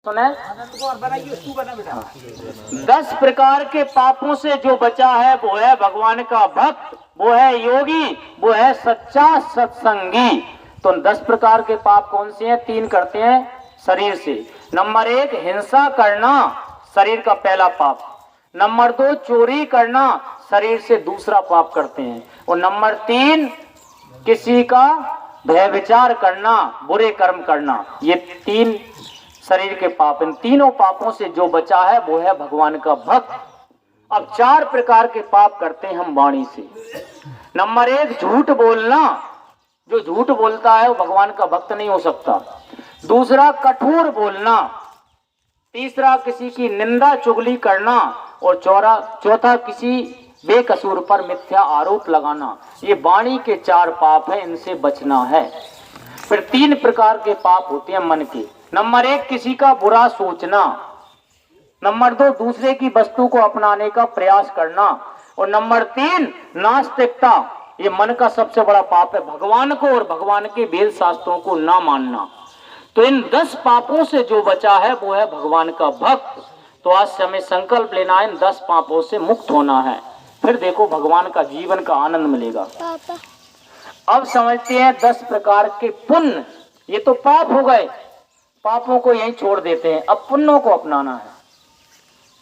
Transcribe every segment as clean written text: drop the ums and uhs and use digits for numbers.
सुने 10 प्रकार के पापों से जो बचा है वो है भगवान का भक्त, वो है योगी, वो है सच्चा सत्संगी। तो 10 प्रकार के पाप कौन से हैं? 3 करते हैं शरीर से। नंबर 1 हिंसा करना, शरीर का पहला पाप। नंबर 2 चोरी करना, शरीर से दूसरा पाप करते हैं। और नंबर 3 किसी का व्यभिचार करना, बुरे कर्म करना। ये 3 शरीर के पाप। इन तीनों पापों से जो बचा है वो है भगवान का भक्त। अब 4 प्रकार के पाप करते हैं हम वाणी से। नंबर 1 झूठ बोलना, जो झूठ बोलता है वो भगवान का भक्त नहीं हो सकता। दूसरा कठोर बोलना। तीसरा किसी की निंदा चुगली करना। और चौथा किसी बेकसूर पर मिथ्या आरोप लगाना। ये वाणी के 4 पाप है, इनसे बचना है। फिर 3 प्रकार के पाप होते हैं मन के। नंबर 1 किसी का बुरा सोचना। नंबर 2 दूसरे की वस्तु को अपनाने का प्रयास करना। और नंबर 3 नास्तिकता। ये मन का सबसे बड़ा पाप है, भगवान को और भगवान के वेद शास्त्रों को ना मानना। तो इन 10 पापों से जो बचा है वो है भगवान का भक्त। तो आज से हमें संकल्प लेना है, इन 10 पापों से मुक्त होना है। फिर देखो भगवान का जीवन का आनंद मिलेगा। अब समझते हैं 10 प्रकार के पुण्य। ये तो पाप हो गए, पापों को यहीं छोड़ देते हैं, अब पुण्यों को अपनाना है।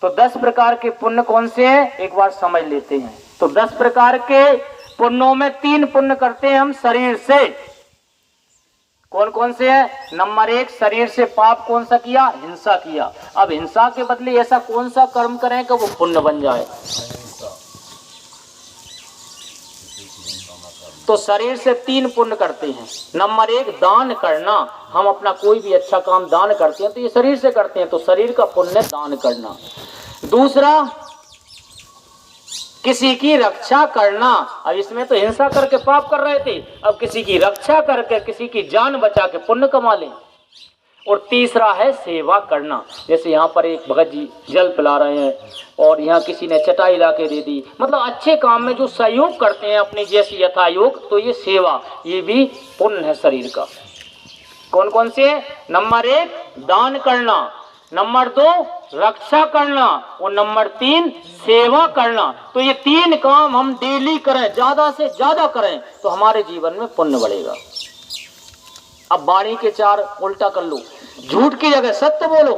तो 10 प्रकार के पुण्य कौन से हैं एक बार समझ लेते हैं। तो 10 प्रकार के पुण्यों में 3 पुण्य करते हैं हम शरीर से। कौन कौन से हैं? नंबर 1 शरीर से पाप कौन सा किया? हिंसा किया। अब हिंसा के बदले ऐसा कौन सा कर्म करें कि वो पुण्य बन जाए? तो शरीर से 3 पुण्य करते हैं। नंबर 1 दान करना। हम अपना कोई भी अच्छा काम दान करते हैं तो ये शरीर से करते हैं, तो शरीर का पुण्य दान करना। दूसरा किसी की रक्षा करना। अब इसमें तो हिंसा करके पाप कर रहे थे, अब किसी की रक्षा करके किसी की जान बचा के पुण्य कमा लें। और तीसरा है सेवा करना। जैसे यहाँ पर एक भगत जी जल पिला रहे हैं और यहाँ किसी ने चटाई ला के दे दी, मतलब अच्छे काम में जो सहयोग करते हैं अपनी जैसी यथायोग, तो ये सेवा, ये भी पुण्य है शरीर का। कौन कौन से? नंबर 1 दान करना, नंबर 2 रक्षा करना और नंबर 3 सेवा करना। तो ये 3 काम हम डेली करें, ज्यादा से ज्यादा करें, तो हमारे जीवन में पुण्य बढ़ेगा। अब वाणी के 4 उल्टा कर लो। झूठ की जगह सत्य बोलो,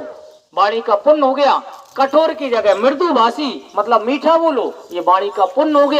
वाणी का पुण्य हो गया। कठोर की जगह मृदु भाषी, मतलब मीठा बोलो, ये वाणी का पुण्य हो गया।